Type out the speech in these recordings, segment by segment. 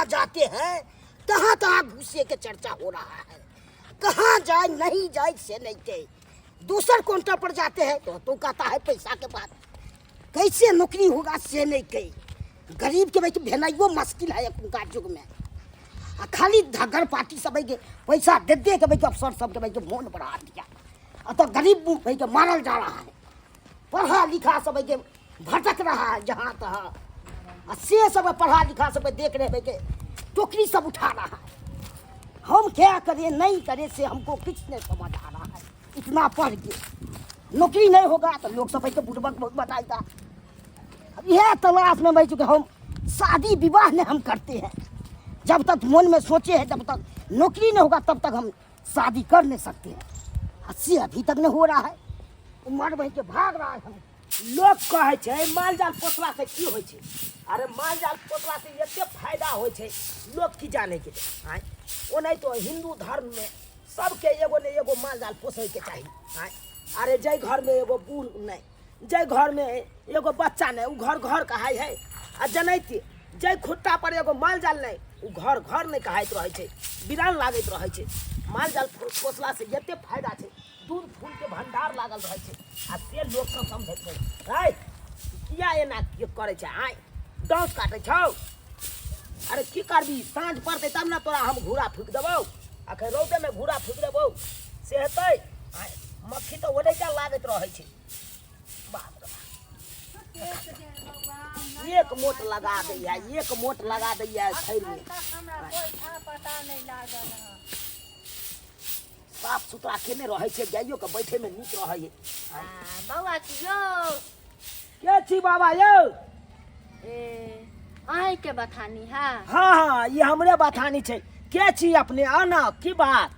जहाँ जाते हैं तहाँ तहाँ घुसे के चर्चा हो रहा है। कहाँ जाए नहीं जाए से नहीं कहे। दूसर काउंटर पर जाते हैं तो कहता है पैसा के बाद कैसे नौकरी होगा से नहीं कहे। गरीब के भाई भेनाइयो मुश्किल है उनका युग में। खाली धगर पार्टी सब के पैसा दे दे के भाई अफसर सब के भाई मोन बढ़ा दिया। तो गरीब भाई के मारल जा रहा है। पढ़ा लिखा सब के भटक रहा है जहाँ तहाँ। से सब पढ़ा लिखा सब देख रहे भाई के टोकरी सब उठा रहा है। हम क्या करें नहीं करें से हमको कुछ नहीं समझ आ रहा है। इतना पढ़ के नौकरी नहीं होगा तो लोग सब के बुड़बक बहुत बताएगा। यह तलाश में भाई चुके हम शादी विवाह नहीं हम करते हैं। जब तक मन में सोचे हैं जब तक नौकरी नहीं होगा तब तक हम शादी कर नहीं सकते हैं। से अभी तक नहीं हो रहा है। उम्र भाई के भाग रहा है। हम लोग कहे छे माल जाल पोसला से की होय छे। अरे माल जाल पोसला से एते फायदा होय छे लोग की जाने के आय। ओ नहीं तो हिंदू धर्म में सबके एगो ने एगो माल जाल पोसे के चाहिए आय। अरे जय घर में एगो बूढ़ नहीं जय घर में एगो बच्चा नहीं उ घर घर कहाई है। आ जनैती जय खुट्टा पर एगो माल जाल नहीं उ घर घर नहीं कहैत रहे छे बिरान लागैत रहे छे। माल जाल पोसला से एते फायदा छे दूध फूल के भंडार लागल रहे छे। आ से लोग सब समझै छै है किया एना करे छे आय डांस काटे छौ। अरे की करबी साँझ पड़ते तब ना तोरा हम घूरा फूक देबौ। अखन रौदे में घूरा फूक देबौ से हेतै। आय मक्खी तो ओदैटा लागैत रहे छे। बाप रे एक मोट लगा दैया एक मोट लगा दैया खैर में। साफ सुथरा केने रहे छे गाइयो के बैठे में नीक रहे है। बौआ यो के छी बाबा यौ। ए आइ के बथानी है। हाँ हाँ ये हमरे बथानी छे। के छी अपने आना की बात।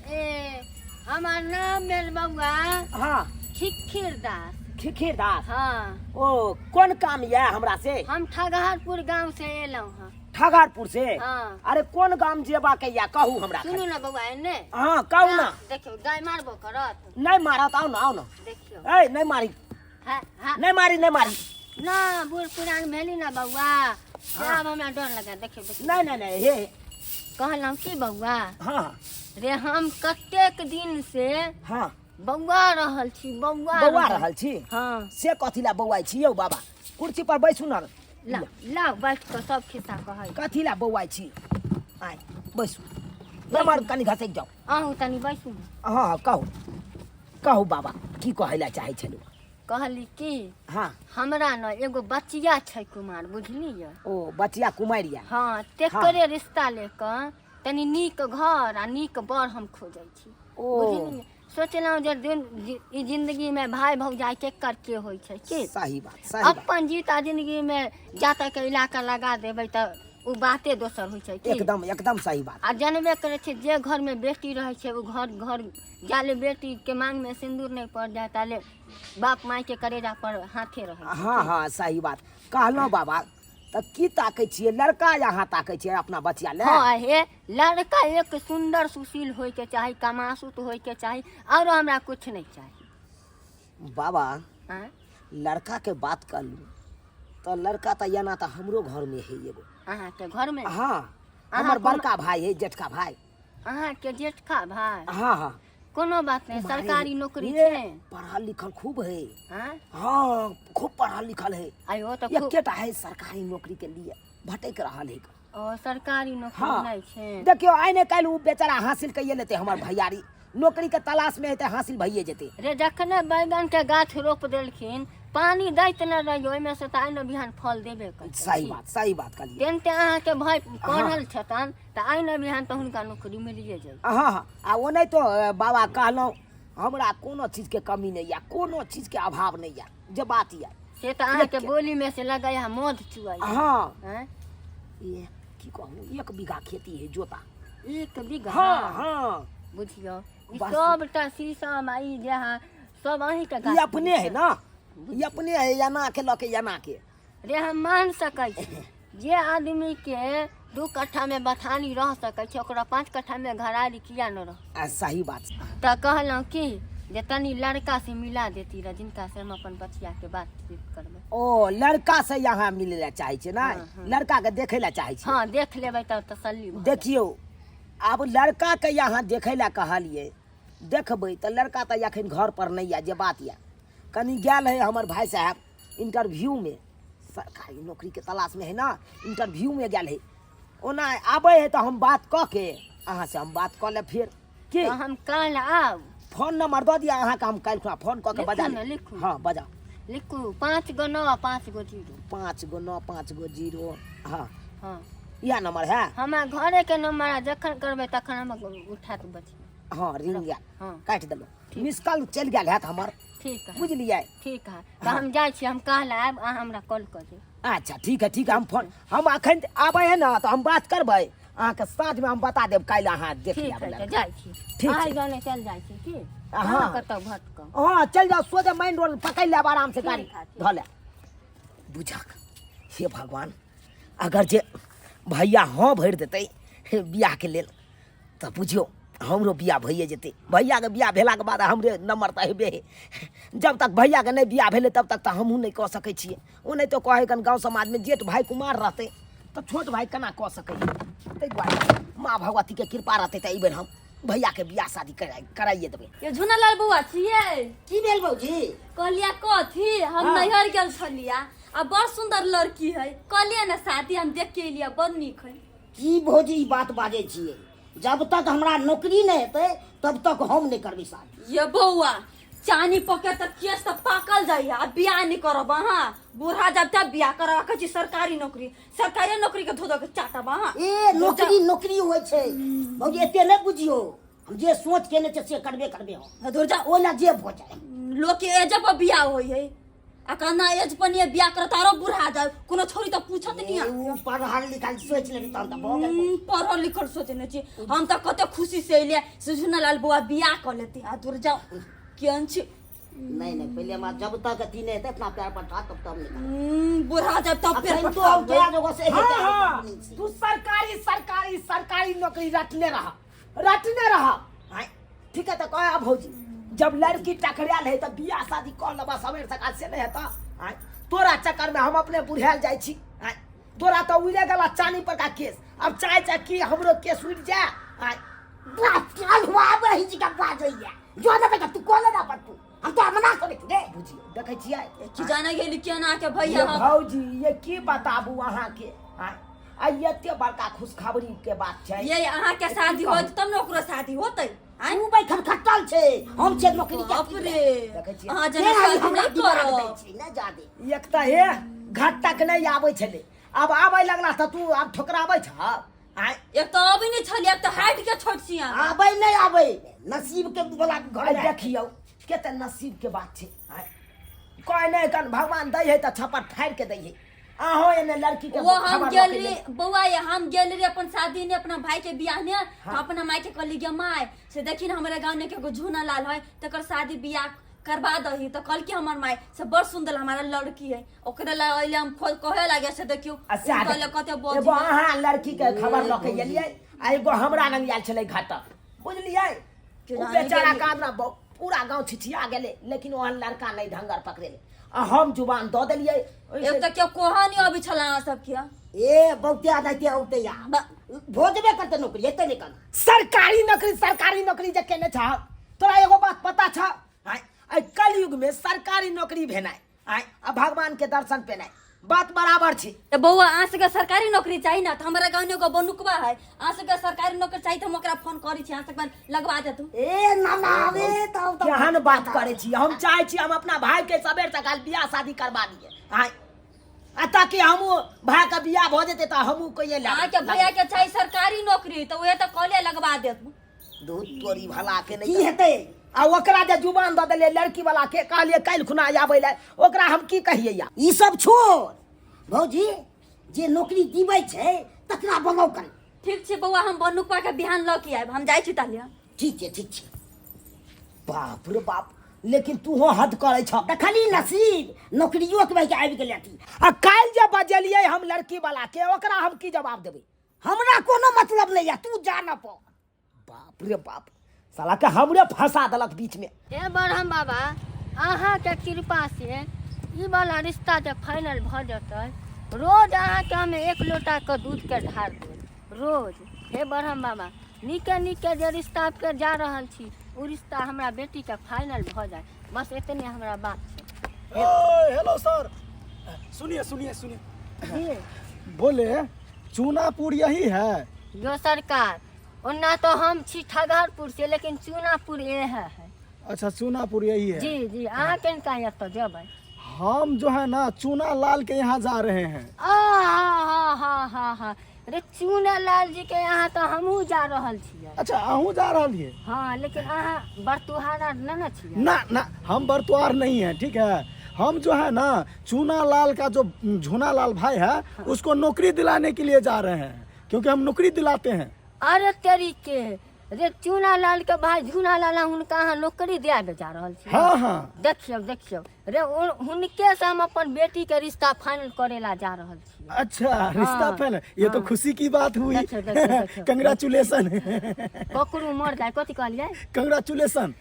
ए हमार नाम भेल बौआ हाँ खिखिर दास। खिखिर दास। हाँ ओ कौन काम ये हमरा से। हम ठगहारपुर गांव से एलौ हां। ठगारपुर से। हाँ। अरे कौन गाम जेबा के या कहू हमरा। सुनू ना बौआ एने। हाँ कहू ना। देखियो गाय मारबो करत। नहीं मारत आओ ना देखियो ए नहीं मारी हां हां नहीं मारी ना बूढ़ पुरान भेली ना बौआ अब हमरा डर लगा। देखियो देखियो नहीं नहीं हे कहलौ की बौआ हाँ रे हम कतेक दिन से हाँ बौआ रहल छी बौआ रहल छी। हाँ से कथिला बौआई छी यौ बाबा कुर्सी पर बैसू ना। ला बैठ के सब खिस्सा कहै। कथिला बौआई छी आय बैसू नमर कनी घसक जाओ। आहू तनी बैसू। हाँ कहू बाबा की कहैला चाहे छलू। कहली कि हाँ हमरा न एगो बचिया छै कुमार बुझलियै। ओ बचिया कुमारिया। हाँ तेकरे रिश्ता लेकर तनी नीक घर आ नीक बर हम खोजै छी। ओ बुझलियै सोचलहुँ जे ई जिंदगी में भाई भौजाई के करके होइ छै की। सही बात अपन जीता जिंदगी में जाता के इलाका लगा देबै त उ बाते दोसर होइ छै की। एकदम सही बात। आ जनबे करे छै जे घर में बेटी रहे छै उ घर जाले बेटी के मांग में सिंदूर नहीं पड़ जाए ताले बाप माई के करेजा पर हाथे रहे। हाँ हाँ सही बात कहलौ बाबा। तब की ताकै छियै लड़का यहाँ ताकै छियै अपना बचिया ले। हाँ हे लड़का एक सुंदर सुशील होय के चाही कमासुत होय के चाही और हमरा कुछ नहीं चाहिए बाबा। हाँ? लड़का के बात कर लू तो लड़का तो याना तो हमरो घर में है एगो। अहाँ के घर में। हाँ हमर बड़का भाई है जेठका भाई। अहाँ के जेठका भाई। हाँ हाँ कोनो बात नहीं सरकारी नौकरी छै। पढ़ल लिखल खूब है। हाँ हाँ खूब पढ़ल लिखल है। आयो तो एकेटा है सरकारी नौकरी के लिए भटक रहल है। ओ सरकारी नौकरी हाँ। नहीं छै। देखियो आइने काल्हि उ बेचारा हासिल कइए लेते हमर भैयारी नौकरी के तलाश में है हासिल भइए जेते। रे जखने बैगन के गाछ रोप देलखिन पानी दैत न रहियो ओइमे से त आइ न बिहान फल देबे करतै। सही बात कहलिए। तेनते अहाँ के भाई पढ़ल छतन त आइ न बिहान त हुनका नौकरी मिलिए जाय। हाँ हाँ आ ओ नहीं तो बाबा कहलौ हमरा कोनो चीज के कमी नहीं या कोनो चीज के अभाव नहीं या जे बात या से त अहाँ के बोली में से लगाया मध चुआई। हाँ हैं ये की कहूं 1 बीघा खेती है जोता। 1 बीघा। हाँ हाँ बुझियो ई बस। सबटा शीशम आई जहाँ सब अहीं के ये गाछ अपने है ना ये अपने है याना के लके याना के। रे हम मान सकै छी जे आदमी के 2 कट्ठा में बथानी रह सकै छै ओकरा 5 कट्ठा में घरारी किया न रह। सही बात। त कहलहुँ कि जे तनी लड़का से मिला देती रह जिनका से हम अपन बचिया के बातचीत करबे। ओ लड़का से यहाँ मिले ला चाहे छे ना? लड़का के देखे ला चाहे छे? हाँ देख लेबै तब तसल्ली भऽ देखियो अब लड़का के यहाँ देखे ला कहलिए, देखबै तो लड़का तो अखन घर पर नहीं है। जे बात या कनी गेल है हमर भाई साहब इंटरव्यू में, सरकारी नौकरी के तलाश में है ना, इंटरव्यू में गेल है। ओना आबे है तो हम बात क के अहाँ से हम बात क ले फिर के तो हम कल आब। फोन नंबर दो दिया अहाँ का, हम कल खुना फोन क के बजा ले। लिखू हाँ बजा। लिखू 5 गो 9 5 गो 0। 5 गो 9 5 गो 0। हाँ हाँ यह नंबर है। हमार घरे के नंबर है, जखन करबे तखन हम उठा के बचिया। हाँ रिंग गया, हाँ काट देलो। मिस कॉल चल गया है हमर, ठीक है बुझलिए? ठीक है तो हम जाय छी, हम कल आब, अहाँ हमरा कॉल कर दे। अच्छा ठीक है हम फोन हम अखन आबे है ना तो हम बात करबै। अहाँ के साथ में हम बता देब, कल अहाँ देख ठीक लेबै। है जाय छी, ठीक आइ छै। गाने चल जाय छी की? हाँ। हाँ कतौ भटक। हाँ चल जाओ, सोचे मेन रोड पकड़ ले आराम से गाड़ी ठीक है, ठीक। धो ले। बुझक हे भगवान, अगर जे भैया हाँ भर देते बियाह के लेल तो बुझियो हमरो बियाह भइए जेते। भैया के बियाह भेला के बाद हमरे नंबर तो हेबे है। जब तक भैया के नहीं बियाह भेले तब तक तो हमहूँ नहीं कह सकै छियै। ओ नहीं तो कहे कन गाँव समाज में जेठ भाई कुमार रहते तो छोट भाई केना कह सकै। ताहि दुआरे माँ भगवती के कृपा रहते तो एहि हम भैया के बियाह शादी कराइए देबै। ये झुनालाल बउआ छियै? की भेल बौजी? कहलिया कथी हम हाँ। नैहर गेल छलिया, आ बड़ सुंदर लड़की है, कहलिया ना शादी हम देख के एलिया, बड़ नीक है। की भौजी ई बात बाजै छियै? जब तक हमरा नौकरी नहीं हेतै तब तक हम नहीं करबै शादी। ये बउआ चानी पके तक केस तक पाकल जाइया, आ बियाह नहीं करब अहाँ। बूढ़ा जब तक बियाह करब कहै छी सरकारी नौकरी के धो के चाटब अहाँ। ए नौकरी नौकरी होइ छै भौजी, एते नहीं बुझियो। हम जे सोच केने छै से करबे हम। धुर जा, ओला जे भऽ जाए लोग के एज पर बियाह होई है, आ कहना एज पर नहीं बियाह करत आरो बूढ़ा जाए, कोनो छोरी तो पूछत नहीं है। ऊ पढ़ल लिखल सोच लेबी तहन तऽ भऽ गेल। पढ़ल लिखल सोचने छी हम तो कते खुशी से एलिया से झुनालाल बउआ बियाह कर लेते। आ दूर जाओ केहन छी? नहीं पहले हम जब तक अथी नहीं हेतै अपना पैर पर ठाक तब तक नहीं। बूढ़ा जब तब फिर फिर तो तोरा जगह से तू सरकारी नौकरी रटने रहा। ठीक है तो कह भौजी, जब लड़की टकराल है तो बियाह शादी कर लेबा सवेर सकाल से नहीं हेता। तोरा चक्कर में हम अपने बुढ़ाल जाय छी। तोरा तो उड़े गला चानी पर का केस, अब चाहे कि हमरो केस उड़ जाए। बात काल हुआ वही जी का बात होइया जो ना बेटा तू कोले ना पर तू हम तो मना करे रे बुझी देखै छियै कि जाना गेली केना के भैया ये हम भौजी ये की बताबू अहाँ के। आ एते बड़का खुशखबरी के बात छै। ये अहाँ के शादी होत तब न ओकरो शादी होतै। तू बैठल खटल छै, हम छै नौकरी के बाप रे, देखै छियै अहाँ जेना शादी नहीं करब। ना जादे एक त हे घाट तक नहीं आबै छले, अब आबै लगला त तू अब ठोकराबै छ। एक तो अभी नहीं छली, एक तो हाइट के छोट छी अहाँ। आबै नहीं आबै नसीब के बोला घर देखियो केते नसीब के बात छै। कोई नहीं कन भगवान दै है त छप्पर फाड़ के दै है। आहो एने लड़की के वो हम गेल रे बउआ, ये हम गेल रे अपन शादी ने अपना भाई के बियाह ने। तो अपना माई के कहली गे माई से देखी ना हमारे गांव ने के झुनालाल है तकर शादी बियाह करवा दही। तो कल के हमर माई से बड़ सुंदर हमारा लड़की है, ओकरे ला अइले हम कहे लागे से देखियो कहले कते बोल। एगो अहाँ लड़की के खबर ल के एलियै, आ एगो हमरा लंग आयल छलै घाटा बुझलियै। ओ बेचारा कादना पूरा गांव छिछिया गेले, लेकिन ओहन लड़का नहीं ढंगर पकड़ेले। आ हम जुबान दऽ देलियै। एक तो के कोहानी अभी छला सब के ए बहुते आदैते औते या भोजबे करते नौकरी एते नहीं कर सरकारी नौकरी जे केने छ। तोरा एगो बात पता छ? आई कलयुग में सरकारी नौकरी भेनाइ आ भगवान के दर्शन पेनाइ बात बराबर छै। ए बउआ अहाँ सबके सरकारी नौकरी चाहिए ना, तो हमारा गाँव एगो बनुकबा है, अहाँ सबके सरकारी नौकरी चाहिए तो हम ओकरा फोन करी छी, अहाँ सबके लगवा दे तू। ए नमावे तब तो केहन बात करे छी। हम चाहे छी हम अपना भाई के सबेर सकाल बियाह शादी करवा दिए। ताकि हमू भाई का बियाह भ जेते त हमू कहिए ले अहाँ के भैया के चाहिए सरकारी नौकरी, तो उहे तो कॉले लगवा दे तू। दूध तोरी भला के नहीं की हेतै। आ ओकरा जे जुबान द देले लड़की वाला के कहलिए काल खुना आबै ले, ओकरा हम की कहिए या? ई सब छोड़ भौजी, जे नौकरी दिबै छै तकरा बनाउ कर। ठीक छै बउआ, हम बनुकबा के बिहान ल के आइब, हम जाइ छी तालिया। ठीक छै। बाप रे बाप, लेकिन तू हो हद करे छ। देखली नसीब नौकरियो के भाई आबि गेलै थी। आ काल जे बजलिए हम लड़की वाला के, ओकरा हम की जवाब देबै? हमरा कोनो मतलब नहीं है, तू जा न पो। बाप रे बाप, साला के हमरे फंसा देलक बीच में। हे ब्रह्म बाबा, अहाँके कृपा से ई वाला रिश्ता जब फाइनल भऽ जेतै, रोज अहाँके हम 1 लोटा के दूध के ढार देब रोज। हे ब्रह्म बाबा, नीके नीके जे रिश्ता पे जा रहल छी, ओ रिश्ता हमरा बेटी के फाइनल भऽ जाए, बस इतने हमरा बात छै। हेलो सर, सुनिए सुनिए सुनिए, जी बोले चूनापुर यही है? जो सरकार, ओना तो हम छी ठगहरपुर से, लेकिन चूनापुर ये है। अच्छा, चूनापुर यही है। जी जी, अहाँ किनका एतऽ जेबै? हम जो है ना चूना लाल के यहाँ जा रहे हैं। हाँ, अरे चूना लाल जी के यहाँ तो हमहूँ जा रहल छियै। अच्छा, अहूँ जा रही है? हाँ, लेकिन अहाँ बरतुहारा न छियै? ना ना, हम बरतुआर नहीं है, ठीक है। हम जो है ना चूना लाल का जो झूना लाल भाई है, उसको नौकरी दिलाने के लिए जा रहे हैं, क्योंकि हम नौकरी दिलाते हैं। अरे तरीके रे, चूना लाल के भाई झूना लाल हुनका अहाँ नौकरी दियाबे जा रहल छियै? हाँ हाँ। देखियौ रे, हुनके से हम अपन बेटी के रिश्ता फाइनल करे ला जा रहल छियै। अच्छा, रिश्ता फाइनल, ये तो खुशी की बात हुई। देखियौ। कंग्रेचुलेसन। ककरो मर जाए, कथी कहलियै? कंग्रेचुलेसन।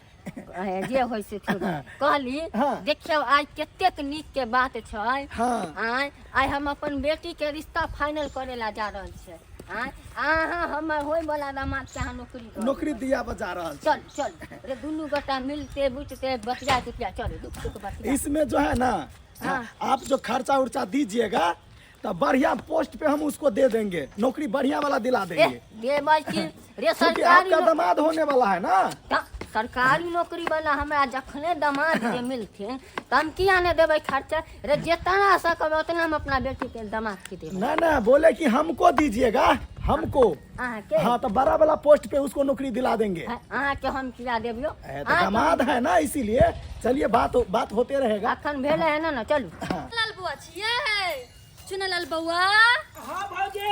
जे होइ से कहली। हाँ। देखियौ आज कतेक नीक के बात छै। हाँ। आइ हम अपन बेटी के रिश्ता फाइनल करे ला जा रहल छै। अहाँ हमर होय वाला दामाद के अहाँ नौकरी दिया बजा रहा। चल रे, दुनू गोटा मिलते बुझते बतिया चल दुख बतिया। इसमें जो है ना, आप जो खर्चा उर्चा दीजिएगा तो बढ़िया पोस्ट पे हम उसको दे देंगे, नौकरी बढ़िया वाला दिला देंगे। रे क्योंकि सरकारी आपका दामाद होने वाला है ना। सरकारी नौकरी वाला हमरा जखने दामाद जे मिलथिन त हम किया ने देबै खर्चा रे, जितना सकब उतना हम अपना बेटी के दामाद के देबै। ना ना, बोले कि हमको दीजिएगा, हमको। अहाँके? हाँ, तो बड़ा वाला पोस्ट पे उसको नौकरी दिला देंगे। अहाँके हम किया देबियो? तो दामाद है ना, इसीलिए चलिए बात होते रहेगा। अखन भेले है ना, चलू। लाल बुआ छियै? चुना लाल बउआ? हाँ भौजी।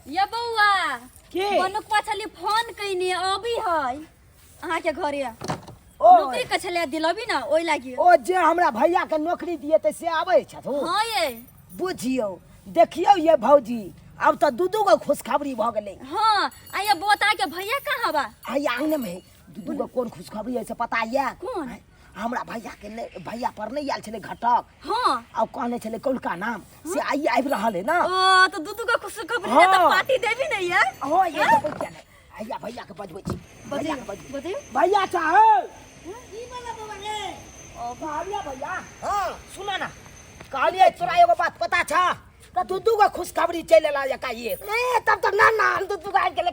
ये बउआ के? बनुक पाछली फोन कइनी अभी है अहाँ के घरे। ओ नौकरी के छले दिलबी ना, ओइ लागि। ओ जे हमरा भैया के नौकरी दिए ते से आबै छथुन। हाँ ये बुझियो, देखियो ये भौजी, अब तो दू गो खुशखबरी भ गेलै। हाँ, आइए बोता के भैया कहाँ बा? आई आंगन में दू गो कोन खुशखबरी है से पता ये? कौन? हमरा भैया के भैया पर नहीं आयल छले घटक। हाँ। अब कहने छले कौलका नाम से आई आबि रहल है ना। ओ तो दूधू का खुश खबर हाँ। तो पार्टी देबी नहीं है? हो ये तो क्या नहीं। भैया के बजबै छी। भैया के बजबै। बताइए। भैया चाहे ई वाला बाबा रे। ओ भैया। हां सुना ना, कहलिए तोरा एगो बात पता छ? त दू गो खुशखबरी चले ला का ये। ए तब तक ना हम दू गो आके ले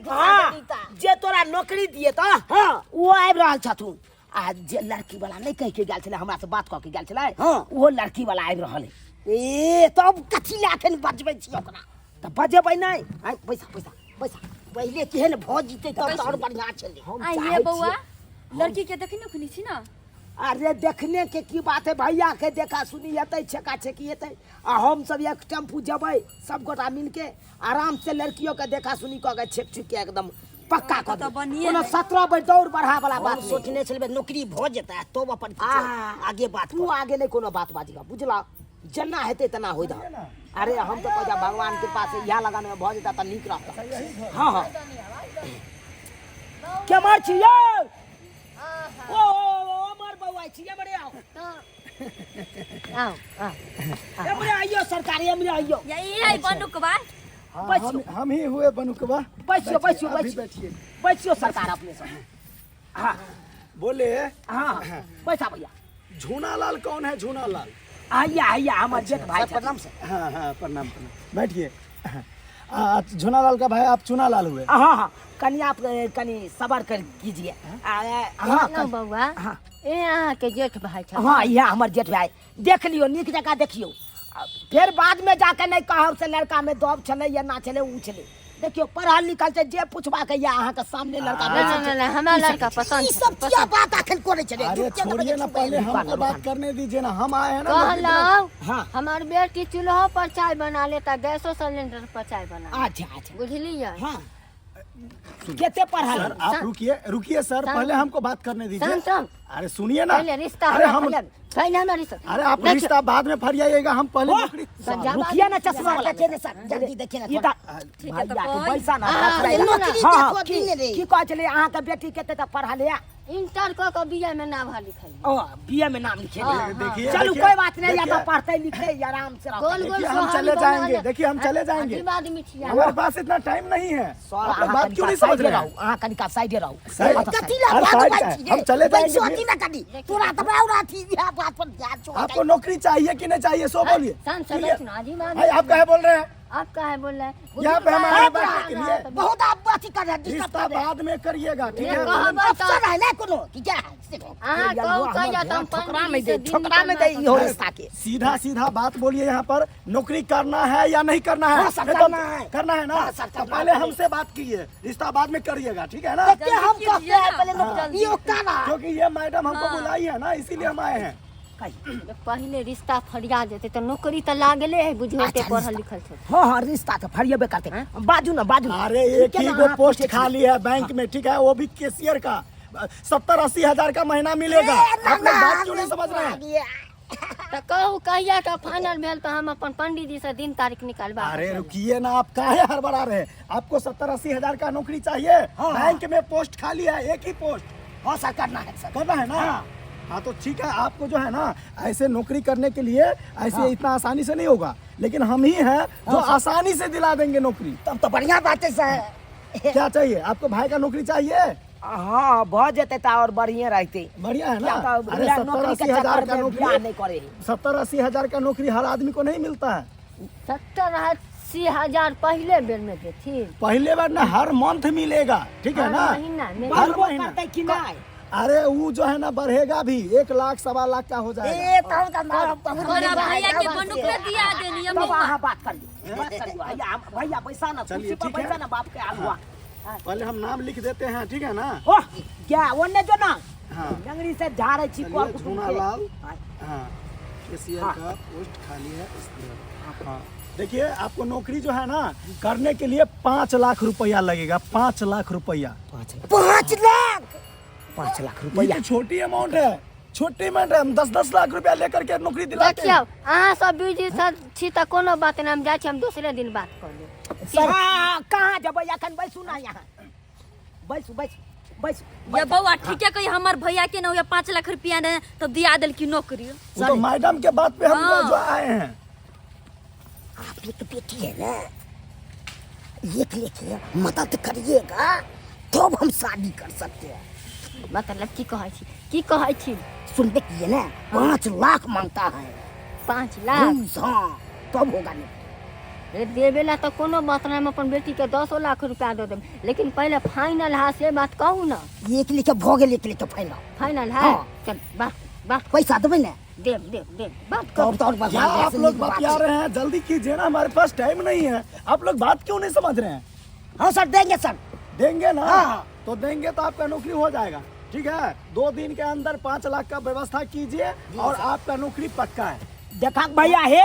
जे तोरा नौकरी दिए त हां वो आबि रहल छथुन। आ जे लड़की वाला नहीं कह के गेल छले, हमरा से बात क के गेल छले, वो लड़की वाला आबि रहल है। ए तब कथी लाखन बजबै छी ओकरा? त बजेबै नहीं। आ पैसा पहले केहन भ जिते तब तो और बढ़िया छले। आइए बउआ, लड़की के देखिन खुनी छी ना। अरे देखने के की बात है, भैया के देखा सुनी हेतै, छेका छेकी हेतै, आ हम सब एक टेम्पू जबै सब गोटा मिल के आराम से लड़कियों के देखा सुनी क के छेक छुक के एकदम पक्का कर दो। कोनो 17 बजे दौड़ बढ़ा वाला बात सोचने छलबे, नौकरी भ जेता तो अपन आगे बात तू आगे नहीं कोनो बात बाजीगा, बुझला? जना हेतै तना होई द। अरे हम तो कह भगवान के पास यह लगाने में भ जेता त नीक रहता। हां क्या मार छियै? ओ मार बउआ छियै, बड़े आओ हमरे आइयो सरकारी, हमरे आइयो। यही है बनुक बा। हम ही हुए बनुकबा। बैठियो सरकार अपने से। हाँ बोले हाँ बैठा भैया। झूना लाल कौन है? झूना लाल आइया हमारे जेठ भाई प्रणाम से। हाँ प्रणाम। बैठिए। झूना लाल का भाई आप चूना लाल हुए? हाँ कनी आप कनी सबर कर कीजिए। हाँ बउआ, ए अहाँ के जेठ भाई छ? हाँ यह हमारे जेठ भाई। देख लियो, नीक जगह देखियो, फिर बाद में जाके नहीं कहब से लड़का में दब छले या ना छले ऊ छले। देखियो पढ़ल लिखल से जे पूछबा के या अहाँ के सामने लड़का नहीं, हमरा लड़का पसंद ई सब क्या बात आखिर करे छले? अरे छोड़िए ना, पहले हमको बात करने दीजिए ना, हम आए हैं ना। कहलौ हाँ हमार बेटी चूल्हा पर चाय बना लेता, गैसो सिलेंडर पर चाय बना। अच्छा बुझलिए? हाँ केते पढ़ा सर आप रुकिए सर, पहले हमको बात करने दीजिए। शांत अरे सुनिए ना, पहले रिश्ता अरे हम पहले हमारा रिश्ता। अरे आप रिश्ता बाद में फरियाइएगा, हम पहले नौकरी। रुकिए ना, चश्मा देखिए ना सर, जल्दी देखिए ना। ठीक है, तो कोई- पैसा ना नौकरी देखो दिन रे की कह चले अहाँ के बेटी केते तक पढ़ा लिया? इंटर क के बीए में नाम लिखाई। ओ बीए में नाम लिखे देखिए चलो कोई बात नहीं, या तो पढ़ते लिखे आराम से रहो। गोल गोल देखिए हम चले जाएंगे, देखिए हम चले जाएंगे, आदमी छिया। हमारे पास इतना टाइम नहीं है। आप लोग बात क्यों नहीं समझ रहे हैं? अहाँ कनिका साइडे रहो। साइड- कथिला अरे बात साइड बात है, छी हम चले जाएंगे। सोती ना कदी तोरा तो बौरा थी यह बात पर ध्यान छोड़। आपको नौकरी चाहिए कि नहीं चाहिए, सो बोलिए। शांत से ठीक है? बैठो ना, अजीब आदमी। भाई आप काहे बोल रहे हैं? आप काहे बोल रहे हैं? यहाँ पे हमारे बात के लिए बहुत आप बात कर रहे हैं, रिश्ता बाद में करिएगा, ठीक ये है? कहाँ बात है? अफसर है ना कोनो कि क्या है? अहाँ कहू कह जाता हम ठोकरा में पंडित दे, से दिन ठोकरा में दे निकलना इहो है। रिश्ता के। सीधा सीधा बात बोलिए, यहाँ पर नौकरी करना है या नहीं करना है? हाँ, सर, नहीं करना है। करना है ना, हाँ, सर, तो करना पहले है। हमसे बात कीजिए, रिश्ता बाद में करिएगा, ठीक है ना? देखिए हम कहते हैं पहले नौकरी यो करा। क्योंकि ये मैडम हमको बुलाई है ना, इसीलिए हम आए हैं। पहले रिश्ता फरिया देते तो नौकरी तो लागले है, बुझे अच्छा, पढ़ल लिखल छे। हाँ हाँ रिश्ता तो फरियबे करते हैं। बाजू ना बाजू ना। अरे एक ही गो पोस्ट खाली है बैंक में, ठीक है? वो भी कैशियर का 70-80 हजार का महीना मिलेगा। आप लोग बात क्यों नहीं समझ रहे हैं? तो कहू कहिया का फाइनल भेल तो हम अपन पंडित जी से दिन तारीख निकालबा। अरे रुकिए ना, आप काहे हड़बड़ा रहे हैं? आपको 70-80 हजार का नौकरी चाहिए? बैंक में पोस्ट खाली है, एक ही पोस्ट। हाँ सर करना है सर। करना है ना? हाँ तो ठीक है, आपको जो है ना ऐसे नौकरी करने के लिए ऐसे इतना आसानी से नहीं होगा, लेकिन हम ही हैं जो आसानी से दिला देंगे नौकरी। तब तो बढ़िया बात है सर। क्या चाहिए आपको? भाई का नौकरी चाहिए? हाँ बहुत जेते तो और बढ़िया रहते। बढ़िया है ना? क्या तो अरे बिना 70-80 के हजार चक्कर का में बियाह नहीं नौकरी, करे। 70-80 हजार का नौकरी हर आदमी को नहीं मिलता है। 70-80 हजार पहले बेर में देती। पहले बार ना, हर मंथ मिलेगा, ठीक है हर ना? महीना में। हर बढ़बो महीना। करते कि नहीं? अरे वो जो है ना बढ़ेगा भी, 1 लाख 1.25 लाख का हो जाएगा। ए तो का ना और भैया के बंदूक में दिया देनी है तब बउआ। वहाँ बात कर ली, बात कर ली। भैया पैसा ना चलिए, कुर्सी पर ठीक है। पैसा ना बाप के आलुआ। पहले हम नाम लिख देते हैं, ठीक है ना? ओ क्या ओने जो ना हाँ लंगड़ी से झाड़े छी को चलिए, झूनालाल। हाँ कैशियर का पोस्ट खाली है इस तरह। हाँ देखिए, आपको नौकरी जो है ना करने के लिए 5 लाख रुपया लगेगा। 5 लाख रुपया। 5 लाख 5 लाख ये रुपया। तो छोटी अमाउंट है, छोटी अमाउंट है। हम 10-10 लाख रुपया लेकर के नौकरी दिलाते देखियो हैं। अहाँ सब बिजी छी त कोनो बात नहीं, हम जाय छी, हम दूसरे दिन बात कर लेब। सर कहाँ जबै अखन बैसू ना यहाँ। बैसू बैसू बैसू। ये बउआ ठीक है, कही हमार भैया के ना 5 लाख रुपया ने तो दिया दिल की नौकरी। वो तो मैडम के बात पे हम हाँ। जो आए हैं। आप एक बेटी है ना, एक लेके मदद करिएगा तो हम शादी कर सकते हैं। मतलब की कहै छी, की कहै छी? सुनते कि ना 5 लाख मांगता है। 5 लाख हाँ तब होगा नहीं। रे देवे ला तो कोनो बात नहीं, हम अपन बेटी के 10 लाख रुपया दे देब, लेकिन पहले फाइनल है से बात कहू ना। एक लेके भोगे, एक लेके फाइनल। फाइनल है हाँ। चल बात बात पैसा देवे ना देव देव देव बात तो कर। तो क्या आप लोग बतिया रहे हैं? जल्दी कीजिए ना, हमारे पास टाइम नहीं है। आप लोग बात क्यों नहीं समझ रहे हैं? हाँ सर देंगे सर। देंगे ना? हाँ। तो देंगे तो आपका नौकरी हो जाएगा, ठीक है? 2 दिन के अंदर 5 लाख का व्यवस्था कीजिए और आपका नौकरी पक्का है। देखा भैया हे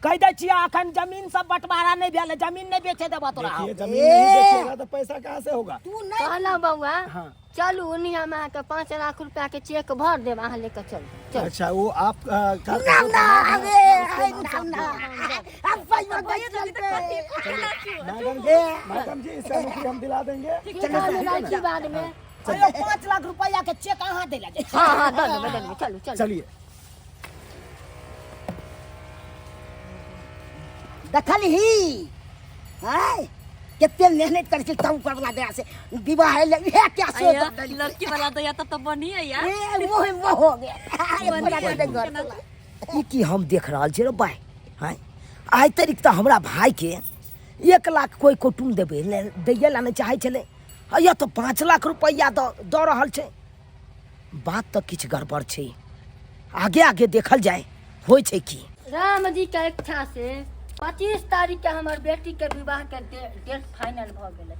कह दे छियै अखन जमीन सब बंटवारा नहीं भेल, जमीन नहीं बेचे देबा तोरा। देखिए, जमीन नहीं बेचेगा तो पैसा कहाँ से होगा? तू नहीं कहला बउआ हाँ। चलू उन्हीं हम अहाँके 5 लाख रुपया के चेक भर देब, अहाँ लेकर चल चल। अच्छा वो आप ना ना अरे ना ना अब भैया नहीं चलते। मैडम जी इससे नौकरी हम दिला देंगे। चलो बाद में। अरे 5 लाख रुपया के चेक कहाँ दे लगे। हाँ हाँ दे देंगे, चलो चलो। चलिए देखल ही हाय कितने मेहनत कर के तब करला दे से विवाह है ये क्या आया, सोच लड़की वाला तो या तो बढ़िया यार। ए वो हो गया। ये बड़ा दे घर ई की हम देख रहल छी रे भाई। हाय आइ तारीख त हमरा भाई के 1 लाख कोई कुटुम देबे दैये ला नहीं चाहे छले, या तो 5 लाख रुपया द रहल छै। बात तो किछ गड़बड़ छै, आगे आगे देखल जाए होय छै की। राम जी के इच्छा से 25 तारीख के हमार बेटी के विवाह के डेट फाइनल भ गेलै।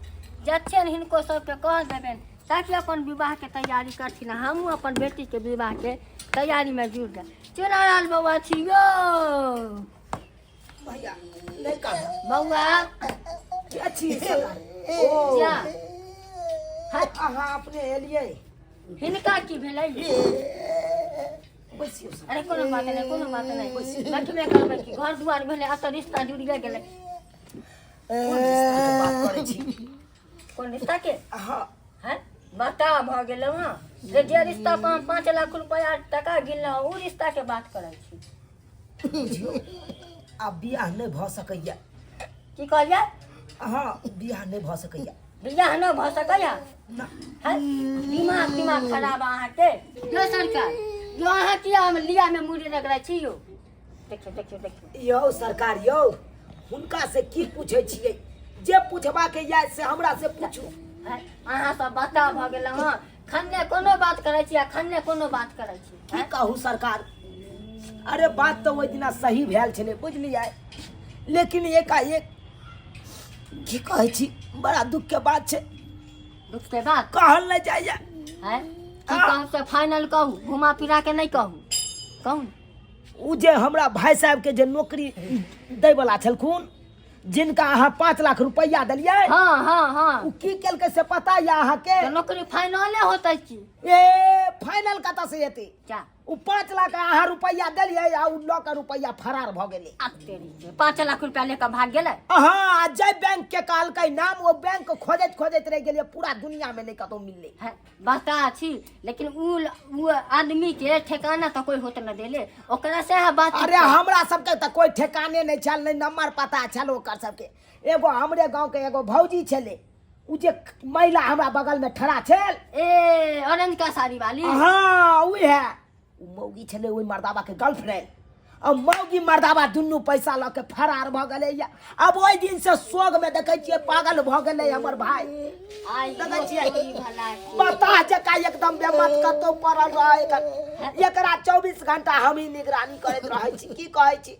जच्छन हिनको सबके कह देबेन ताकि अपन विवाह के तैयारी करथिन, हमहूँ अपन बेटी के विवाह के तैयारी में जुड़ जाए। चुनालाल बउआ छियो भैया नहीं कर बउआ अच्छी जा अहाँ अपने एलिए हिनका की भेलै बैसियो सर। अरे कोनो बात नहीं, कोनो बात नहीं, बैठबे करबै की, घर दुआर भेलै, अब तो रिश्ता जुड़िए गेलै। कोन रिश्ता के बात करै छी? कोन रिश्ता के हाँ हैं बता भ गेलौ हां, जे रिश्ता पर 5 लाख रुपया टका गिनलौ उ रिश्ता के बात करै छी। बुझियो आब बियाह नहीं भ सकैया। की कहलियै? हाँ बियाह नहीं भ सकैया। बियाह न भ सकैया ना हैं? दिमाग खराब अहाँ के। यो सरकार, यो अहाँ किया लिया में मुड़ी रगड़ै छी यो? देखियो। यौ सरकार यौ, हुनका से की पूछे छियै? जे पूछबा के या से हमरा से पूछू। हैं? अहाँ सब बता भ गेलौ हां, खन्ने कोनो बात करै छी आ खन्ने कोनो बात करै छी। की कहू सरकार? अरे बात तो ओहि दिना सही भेल छलै बुझलियै, लेकिन एकाएक की कहै छी, बड़ा दुख के बात छै। दुख के बात कहल नहीं जाइए। हैं? की कहब से फाइनल कहू, घुमा फिरा के नहीं कहू। उ जे हमरा भाई साहब के जे नौकरी दै वाला छलखुन, जिनका अहाँ 5 लाख रुपया दिलियै, हाँ उ की केलकै से पता या अहाँ के? तो नौकरी फाइनले होतै की? ए फाइनल कतऽ से हेतै? क्या उ 5 लाख अहाँ रुपया देलियै आ उ लऽ के रुपया फरार भऽ गेलै। अब तेरी के 5 लाख रुपया लेकर भाग गेलै। हाँ जय बैंक के कहलकै नाम, वो बैंक खोजैत रह गेलियै, पूरा दुनिया में नहीं कतौ मिललै। हैं? बता छी, लेकिन उ आदमी के ठिकाना तो कोई होत न देले, ओकरा से बात। अरे हमरा सबके तो कोई ठिकाने नहीं छल, नहीं नंबर पता छल ओकर सबके। एगो हमरे गांव के एगो भौजी छले, उ जे महिला हमरा बगल में ठड़ा छल, ए ऑरेंज का साड़ी वाली। हाँ उ है, उ मौगी छले ओइ मर्दावा के गर्लफ्रेंड। अब मौगी मर्दावा दुनू पैसा लऽ के फरार भऽ गेलै या। अब ओइ दिन से सोग में देखै छियै पागल भऽ गेलै हमर भाई। आई देखै छियै भला बता जका एकदम बेमत कतौ पड़ल रहै। एकरा 24 घंटा हम ही निगरानी करैत रहै छी। की कहै छी,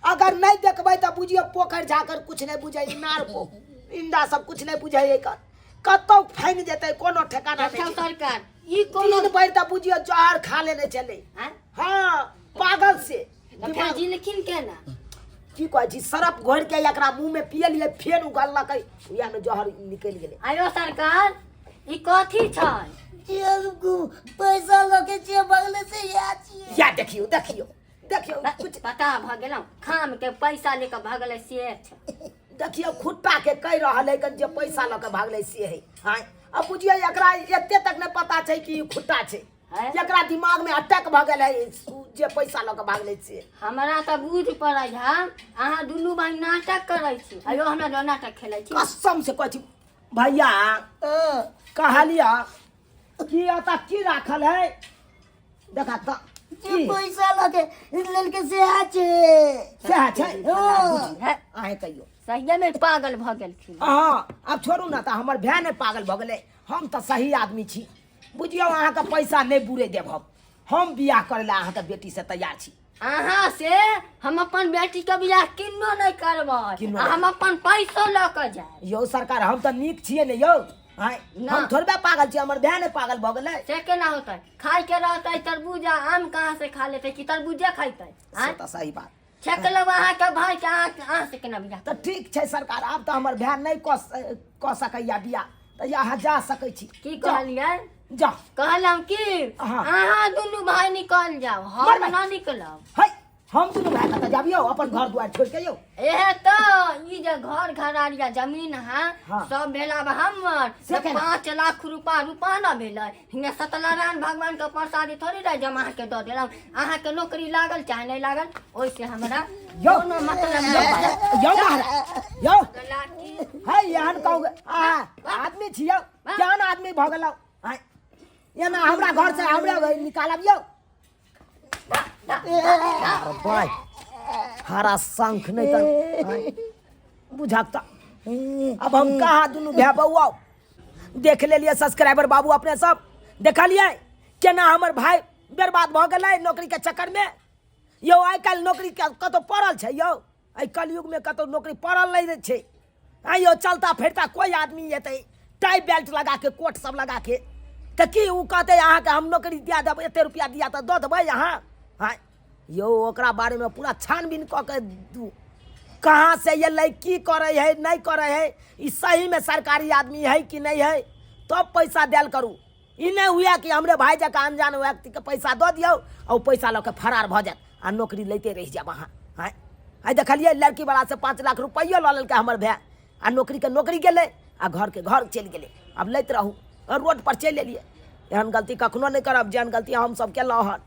अगर नहीं देखबै तऽ बुझियो पोखर झाकर कुछ नहीं बुझै, इनार पो इंदा सब कुछ नहीं बुझै। एकर कतौ फैंग जेतै कोनो ठिकाना नहीं। सरकार ई कोनो तीन बार तऽ बुझियो जहर खा लेने चले। हैं? हाँ पागल से फिर जिनकिन के ना की कहै छी, सरफ घोर के एकरा मुंह में पियलिए, फेर उगललकै, उया में जहर निकल गेलै। आयो सरकार, ई कथी छै? पैसा लगे जे बगले से या देखियो कुछ पता भ गेलौ, खाम के पैसा लेकर भागले से छै। देखियो खुट्टा के कह रहल है जे पैसा लऽ के भागले से है। हां अब बुझियो एकरा एते तक नहीं पता छै कि खुट्टा छै। हैं? एकरा दिमाग में अटैक भ गेल है जे पैसा लऽ के भागले से। हमरा त बुझ पड़ै है, अहाँ दुनू भाई नाटक करै छी। आयो हमरा जो नाटक खेलै छी। कसम से कहै छी भैया, कहलिया कि अता की राखल है, देखा त पैसा लगे लेल के से छै। आए कहियो सही में पागल भ गेलखिन। हाँ अब छोड़ू ना, तो हमर भाई ने पागल भ गेलै, हम तो सही आदमी छी। बुझियो अहाँ के पैसा नहीं बुरे देब, हम बियाह करे ला अहाँ के बेटी से तैयार छी। अहाँ से हम अपन बेटी के बियाह किन्नो नहीं करबै, हम अपन पैसो ल के जाए। यो सरकार हम तो नीक छिए ने यो, हम थोड़बे पागल छी, हमर भाई ने पागल भ गेलै। से केना होतै? खाए के रहतै तरबूजा, आम कहाँ से खा लेतै कि तरबूजे खैतै? से तो सही बात। छेक लो अहाँ के भाई के, अहाँ से केना बियाह? तो ठीक छै सरकार, आब तो हमर भाई नहीं क सकैया बियाह, तो यहाँ जा सकै छी। की कहलियै? जा कहलहुँ कि हाँ। अहाँ दुनू भाई निकल जाओ, हम ना निकलब। है हम दुनू भाई कतऽ जाबियो, अपन घर दुआर छोड़ के यो। एहे तो ई जे घर घरारिया जमीन है, हाँ। सब भेला हमर। से केना? 5 लाख रुपया न भेलै, हिंगे सत्यनारायण भगवान के प्रसादी थोड़ी रहे जमा के दऽ देलहुँ। अहाँ के नौकरी लागल चाहे नहीं लागल, ओइसे हमरा यो कोनो मतलब यो महाराज यो लाठी है यान कहू आदमी छियो, जान आदमी भ गेलौ। ये ना हमरा घर से हमरा निकालबियो। भाई हरा शंख नहीं कर बुझाता। अब हम कहा दुनू भाई बउआ देख लेलिए सब्सक्राइबर बाबू अपने सब देखलिए केना हमर भाई बर्बाद भ गेलै नौकरी के चक्कर में। यो आइ काल्हि नौकरी कतौ पड़ल छै यो, आइ कलयुग में कतौ नौकरी पड़ल नहीं छै। यो चलता फिरता कोई आदमी एतै टाई बेल्ट लगा के, कोट सब लगा के, तो की उ कहते अहाँ के हम नौकरी दिया देब, एते रुपया दिया तो दऽ देबै अहाँ? हाँ यो ओकरा बारे में पूरा छानबीन क के दू, कहाँ से ये लै, की करे है नहीं करे है, ई सही में सरकारी आदमी है कि नहीं है, तब पैसा दिल करू। ई नहीं हुआ कि हमरे भाई जका अनजान व्यक्ति के पैसा दो दियो और पैसा लऽ के फरार भ जात आ नौकरी लेते रह जाब अहाँ। आइ देखलिए लड़की वाला से 5 लाख रुपया लऽ लेलकै हमर भाई आ नौकरी के नौकरी गेलै आ घर के घर चलि गेलै। अब लैत रहू रोड पर चलि एलिए। एहन गलती कखनो नहीं करब जेहन गलती हम सब केलहुँ हन।